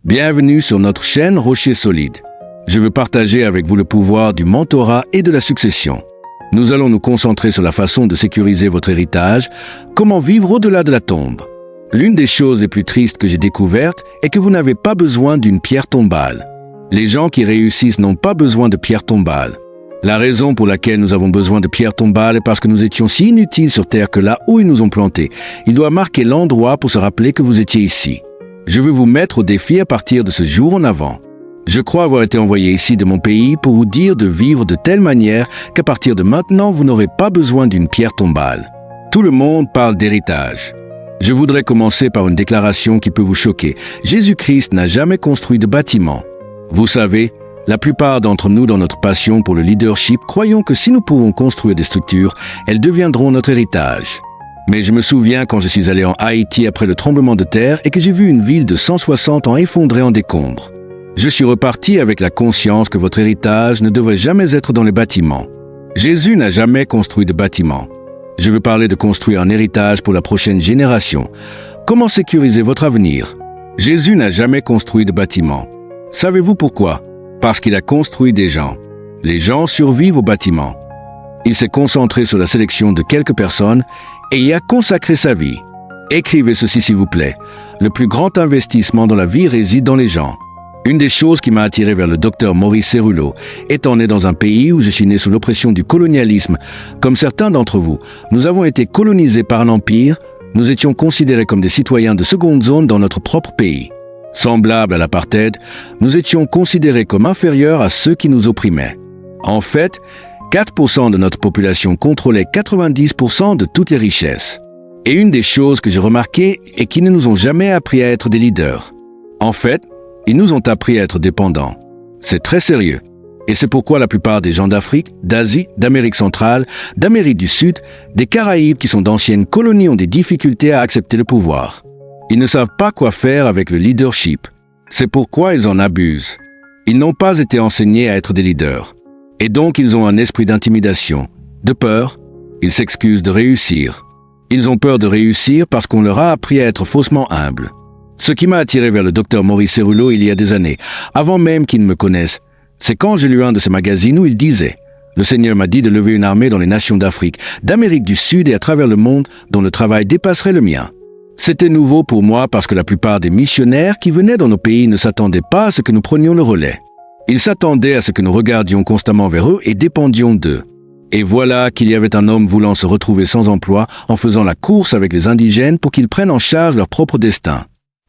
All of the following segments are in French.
Bienvenue sur notre chaîne Rocher Solide. Je veux partager avec vous le pouvoir du mentorat et de la succession. Nous allons nous concentrer sur la façon de sécuriser votre héritage, comment vivre au-delà de la tombe. L'une des choses les plus tristes que j'ai découvertes est que vous n'avez pas besoin d'une pierre tombale. Les gens qui réussissent n'ont pas besoin de pierre tombale. La raison pour laquelle nous avons besoin de pierre tombale est parce que nous étions si inutiles sur terre que là où ils nous ont plantés, il doit marquer l'endroit pour se rappeler que vous étiez ici. Je veux vous mettre au défi à partir de ce jour en avant. Je crois avoir été envoyé ici de mon pays pour vous dire de vivre de telle manière qu'à partir de maintenant, vous n'aurez pas besoin d'une pierre tombale. Tout le monde parle d'héritage. Je voudrais commencer par une déclaration qui peut vous choquer. Jésus-Christ n'a jamais construit de bâtiment. Vous savez, la plupart d'entre nous, dans notre passion pour le leadership, croyons que si nous pouvons construire des structures, elles deviendront notre héritage. Mais je me souviens quand je suis allé en Haïti après le tremblement de terre et que j'ai vu une ville de 160 ans effondrée en décombres. Je suis reparti avec la conscience que votre héritage ne devrait jamais être dans les bâtiments. Jésus n'a jamais construit de bâtiment. Je veux parler de construire un héritage pour la prochaine génération. Comment sécuriser votre avenir? Jésus n'a jamais construit de bâtiment. Savez-vous pourquoi? Parce qu'il a construit des gens. Les gens survivent au bâtiment. Il s'est concentré sur la sélection de quelques personnes et y a consacré sa vie. Écrivez ceci s'il vous plaît. Le plus grand investissement dans la vie réside dans les gens. Une des choses qui m'a attiré vers le docteur Maurice Cerullo, étant né dans un pays où je suis né sous l'oppression du colonialisme, comme certains d'entre vous, nous avons été colonisés par un empire, nous étions considérés comme des citoyens de seconde zone dans notre propre pays. Semblable à l'apartheid, nous étions considérés comme inférieurs à ceux qui nous opprimaient. En fait, 4% de notre population contrôlait 90% de toutes les richesses. Et une des choses que j'ai remarquées est qu'ils ne nous ont jamais appris à être des leaders. En fait, ils nous ont appris à être dépendants. C'est très sérieux. Et c'est pourquoi la plupart des gens d'Afrique, d'Asie, d'Amérique centrale, d'Amérique du Sud, des Caraïbes qui sont d'anciennes colonies ont des difficultés à accepter le pouvoir. Ils ne savent pas quoi faire avec le leadership. C'est pourquoi ils en abusent. Ils n'ont pas été enseignés à être des leaders. Et donc ils ont un esprit d'intimidation, de peur. Ils s'excusent de réussir. Ils ont peur de réussir parce qu'on leur a appris à être faussement humbles. Ce qui m'a attiré vers le docteur Maurice Cerullo il y a des années, avant même qu'il ne me connaisse, c'est quand j'ai lu un de ses magazines où il disait « Le Seigneur m'a dit de lever une armée dans les nations d'Afrique, d'Amérique du Sud et à travers le monde dont le travail dépasserait le mien. » C'était nouveau pour moi parce que la plupart des missionnaires qui venaient dans nos pays ne s'attendaient pas à ce que nous prenions le relais. Ils s'attendaient à ce que nous regardions constamment vers eux et dépendions d'eux. Et voilà qu'il y avait un homme voulant se retrouver sans emploi en faisant la course avec les indigènes pour qu'ils prennent en charge leur propre destin.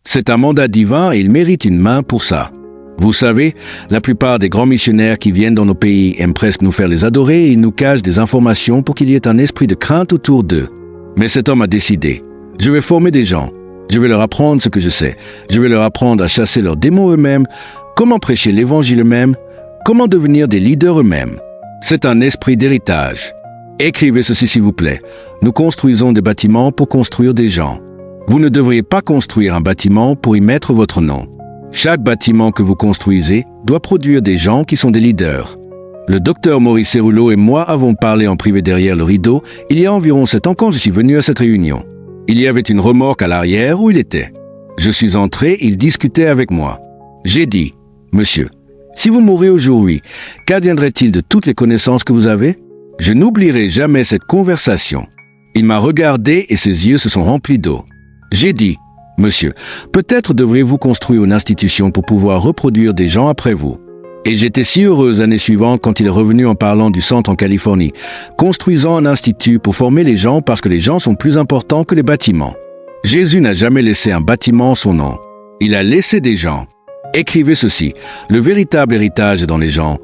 C'est un mandat divin et il mérite une main pour ça. Vous savez, la plupart des grands missionnaires qui viennent dans nos pays aiment presque nous faire les adorer et ils nous cachent des informations pour qu'il y ait un esprit de crainte autour d'eux. Mais cet homme a décidé. Je vais former des gens. Je vais leur apprendre ce que je sais. Je vais leur apprendre à chasser leurs démons eux-mêmes, comment prêcher l'évangile eux-mêmes, comment devenir des leaders eux-mêmes. C'est un esprit d'héritage. Écrivez ceci s'il vous plaît. Nous construisons des bâtiments pour construire des gens. Vous ne devriez pas construire un bâtiment pour y mettre votre nom. Chaque bâtiment que vous construisez doit produire des gens qui sont des leaders. Le docteur Maurice Cerullo et moi avons parlé en privé derrière le rideau il y a environ 7 ans quand je suis venu à cette réunion. Il y avait une remorque à l'arrière où il était. Je suis entré, il discutait avec moi. J'ai dit, « Monsieur, si vous mourrez aujourd'hui, qu'adviendrait-il de toutes les connaissances que vous avez ?» Je n'oublierai jamais cette conversation. Il m'a regardé et ses yeux se sont remplis d'eau. J'ai dit, « Monsieur, peut-être devriez-vous construire une institution pour pouvoir reproduire des gens après vous. » Et j'étais si heureuse l'année suivante quand il est revenu en parlant du centre en Californie, construisant un institut pour former les gens parce que les gens sont plus importants que les bâtiments. Jésus n'a jamais laissé un bâtiment en son nom. Il a laissé des gens. Écrivez ceci, le véritable héritage est dans les gens,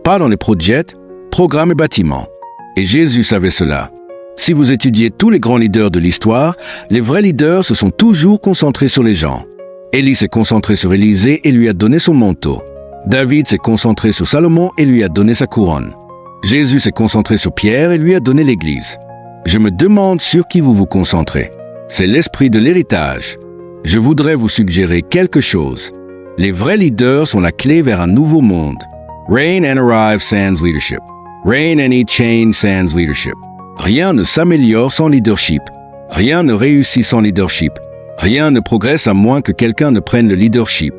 pas dans les projets, programmes et bâtiments. Et Jésus savait cela. Si vous étudiez tous les grands leaders de l'histoire, les vrais leaders se sont toujours concentrés sur les gens. Élie s'est concentré sur Élisée et lui a donné son manteau. David s'est concentré sur Salomon et lui a donné sa couronne. Jésus s'est concentré sur Pierre et lui a donné l'Église. Je me demande sur qui vous vous concentrez. C'est l'esprit de l'héritage. Je voudrais vous suggérer quelque chose. Les vrais leaders sont la clé vers un nouveau monde. Reign and arrive sans leadership. Reign and eat change sans leadership. Rien ne s'améliore sans leadership. Rien ne réussit sans leadership. Rien ne progresse à moins que quelqu'un ne prenne le leadership.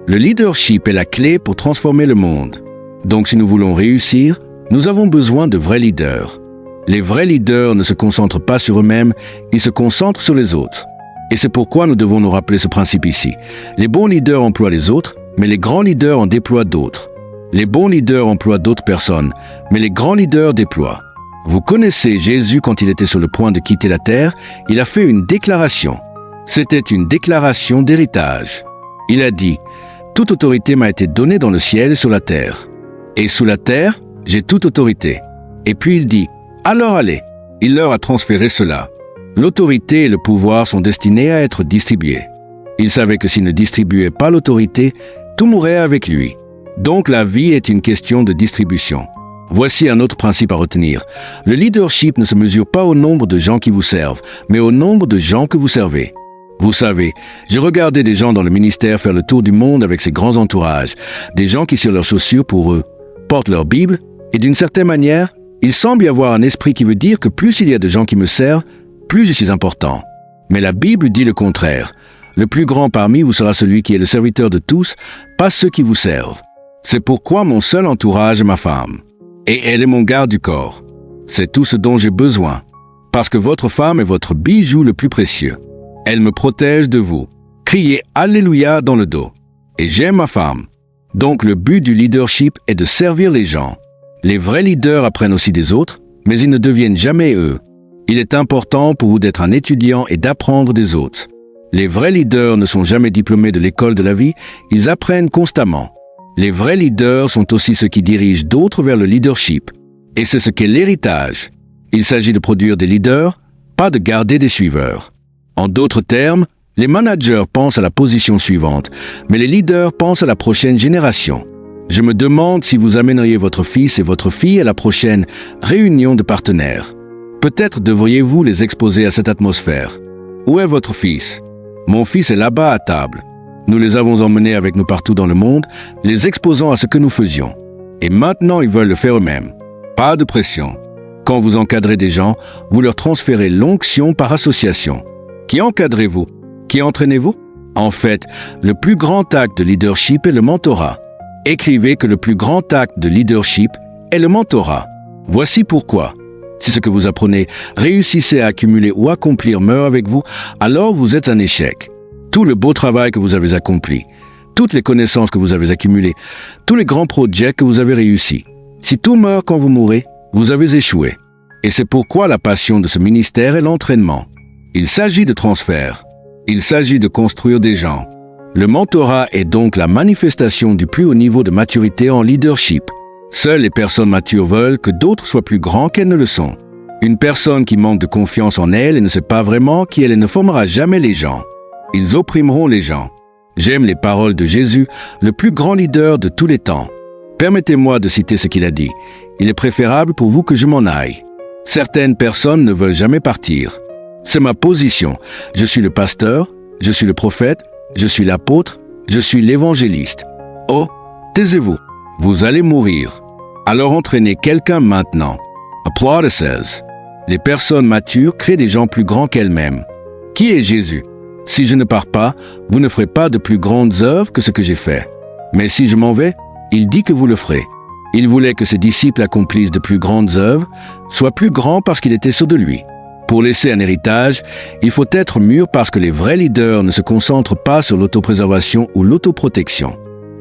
Le leadership est la clé pour transformer le monde. Donc si nous voulons réussir, nous avons besoin de vrais leaders. Les vrais leaders ne se concentrent pas sur eux-mêmes, ils se concentrent sur les autres. Et c'est pourquoi nous devons nous rappeler ce principe ici. Les bons leaders emploient les autres, mais les grands leaders en déploient d'autres. Les bons leaders emploient d'autres personnes, mais les grands leaders déploient. Vous connaissez Jésus quand il était sur le point de quitter la terre, il a fait une déclaration. C'était une déclaration d'héritage. Il a dit « Toute autorité m'a été donnée dans le ciel et sur la terre. Et sous la terre, j'ai toute autorité. » Et puis il dit « Alors allez !» Il leur a transféré cela. L'autorité et le pouvoir sont destinés à être distribués. Il savait que s'il ne distribuait pas l'autorité, tout mourrait avec lui. Donc la vie est une question de distribution. Voici un autre principe à retenir. Le leadership ne se mesure pas au nombre de gens qui vous servent, mais au nombre de gens que vous servez. Vous savez, j'ai regardé des gens dans le ministère faire le tour du monde avec ces grands entourages, des gens qui sur leurs chaussures pour eux portent leur Bible, et d'une certaine manière, il semble y avoir un esprit qui veut dire que plus il y a de gens qui me servent, plus je suis important. Mais la Bible dit le contraire. Le plus grand parmi vous sera celui qui est le serviteur de tous, pas ceux qui vous servent. C'est pourquoi mon seul entourage est ma femme. Et elle est mon garde du corps. C'est tout ce dont j'ai besoin. Parce que votre femme est votre bijou le plus précieux. Elle me protège de vous. Criez Alléluia dans le dos. Et j'aime ma femme. Donc le but du leadership est de servir les gens. Les vrais leaders apprennent aussi des autres, mais ils ne deviennent jamais eux. Il est important pour vous d'être un étudiant et d'apprendre des autres. Les vrais leaders ne sont jamais diplômés de l'école de la vie, ils apprennent constamment. Les vrais leaders sont aussi ceux qui dirigent d'autres vers le leadership. Et c'est ce qu'est l'héritage. Il s'agit de produire des leaders, pas de garder des suiveurs. En d'autres termes, les managers pensent à la position suivante, mais les leaders pensent à la prochaine génération. Je me demande si vous amèneriez votre fils et votre fille à la prochaine réunion de partenaires. Peut-être devriez-vous les exposer à cette atmosphère. Où est votre fils? Mon fils est là-bas à table. Nous les avons emmenés avec nous partout dans le monde, les exposant à ce que nous faisions. Et maintenant, ils veulent le faire eux-mêmes. Pas de pression. Quand vous encadrez des gens, vous leur transférez l'onction par association. Qui encadrez-vous? Qui entraînez-vous? En fait, le plus grand acte de leadership est le mentorat. Écrivez que le plus grand acte de leadership est le mentorat. Voici pourquoi. Si ce que vous apprenez, réussissez à accumuler ou accomplir meurt avec vous, alors vous êtes un échec. Tout le beau travail que vous avez accompli, toutes les connaissances que vous avez accumulées, tous les grands projets que vous avez réussis. Si tout meurt quand vous mourrez, vous avez échoué. Et c'est pourquoi la passion de ce ministère est l'entraînement. Il s'agit de transfert. Il s'agit de construire des gens. Le mentorat est donc la manifestation du plus haut niveau de maturité en leadership. Seules les personnes matures veulent que d'autres soient plus grands qu'elles ne le sont. Une personne qui manque de confiance en elle et ne sait pas vraiment qui elle est ne formera jamais les gens. Ils opprimeront les gens. J'aime les paroles de Jésus, le plus grand leader de tous les temps. Permettez-moi de citer ce qu'il a dit. Il est préférable pour vous que je m'en aille. Certaines personnes ne veulent jamais partir. C'est ma position. Je suis le pasteur, je suis le prophète, je suis l'apôtre, je suis l'évangéliste. Oh, taisez-vous. Vous allez mourir. Alors entraînez quelqu'un maintenant. Applauses. Les personnes matures créent des gens plus grands qu'elles-mêmes. Qui est Jésus? Si je ne pars pas, vous ne ferez pas de plus grandes œuvres que ce que j'ai fait. Mais si je m'en vais, il dit que vous le ferez. Il voulait que ses disciples accomplissent de plus grandes œuvres, soient plus grands parce qu'il était sûr de lui. Pour laisser un héritage, il faut être mûr parce que les vrais leaders ne se concentrent pas sur l'autopréservation ou l'autoprotection.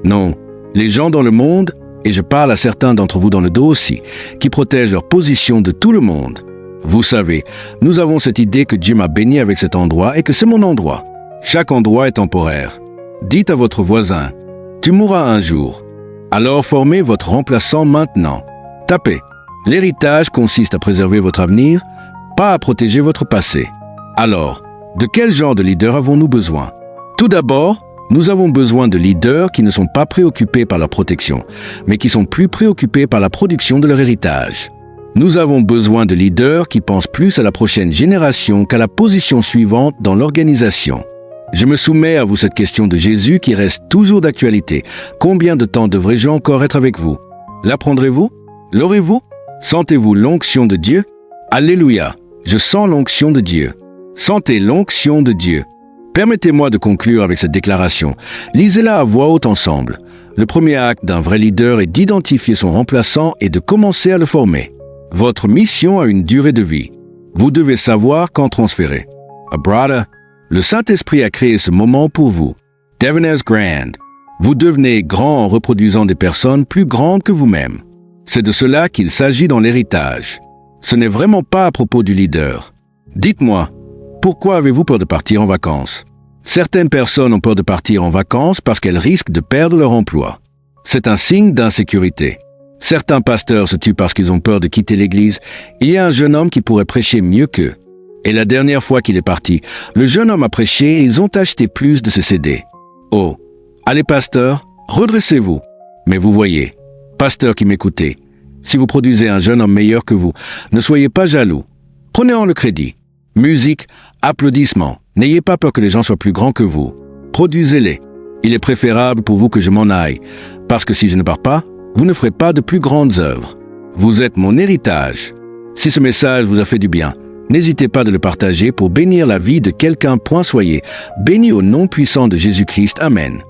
Non. Les gens dans le monde, et je parle à certains d'entre vous dans le dos aussi, qui protègent leur position de tout le monde. Vous savez, nous avons cette idée que Dieu m'a béni avec cet endroit et que c'est mon endroit. Chaque endroit est temporaire. Dites à votre voisin, tu mourras un jour. Alors formez votre remplaçant maintenant. Tapez. L'héritage consiste à préserver votre avenir, pas à protéger votre passé. Alors, de quel genre de leader avons-nous besoin? Tout d'abord, nous avons besoin de leaders qui ne sont pas préoccupés par leur protection, mais qui sont plus préoccupés par la production de leur héritage. Nous avons besoin de leaders qui pensent plus à la prochaine génération qu'à la position suivante dans l'organisation. Je me soumets à vous cette question de Jésus qui reste toujours d'actualité. Combien de temps devrais-je encore être avec vous? L'apprendrez-vous? L'aurez-vous? Sentez-vous l'onction de Dieu? Alléluia! Je sens l'onction de Dieu. Sentez l'onction de Dieu. Permettez-moi de conclure avec cette déclaration. Lisez-la à voix haute ensemble. Le premier acte d'un vrai leader est d'identifier son remplaçant et de commencer à le former. Votre mission a une durée de vie. Vous devez savoir quand transférer. A brother, le Saint-Esprit a créé ce moment pour vous. Devin S. Grand. Vous devenez grand en reproduisant des personnes plus grandes que vous-même. C'est de cela qu'il s'agit dans l'héritage. Ce n'est vraiment pas à propos du leader. Dites-moi, pourquoi avez-vous peur de partir en vacances? Certaines personnes ont peur de partir en vacances parce qu'elles risquent de perdre leur emploi. C'est un signe d'insécurité. Certains pasteurs se tuent parce qu'ils ont peur de quitter l'église. Il y a un jeune homme qui pourrait prêcher mieux qu'eux. Et la dernière fois qu'il est parti, le jeune homme a prêché et ils ont acheté plus de ses CD. Oh, allez pasteur, redressez-vous. Mais vous voyez, pasteur qui m'écoutez, si vous produisez un jeune homme meilleur que vous, ne soyez pas jaloux. Prenez-en le crédit. Musique, applaudissements. N'ayez pas peur que les gens soient plus grands que vous. Produisez-les. Il est préférable pour vous que je m'en aille, parce que si je ne pars pas, vous ne ferez pas de plus grandes œuvres. Vous êtes mon héritage. Si ce message vous a fait du bien, n'hésitez pas de le partager pour bénir la vie de quelqu'un. Soyez bénis au nom puissant de Jésus-Christ. Amen.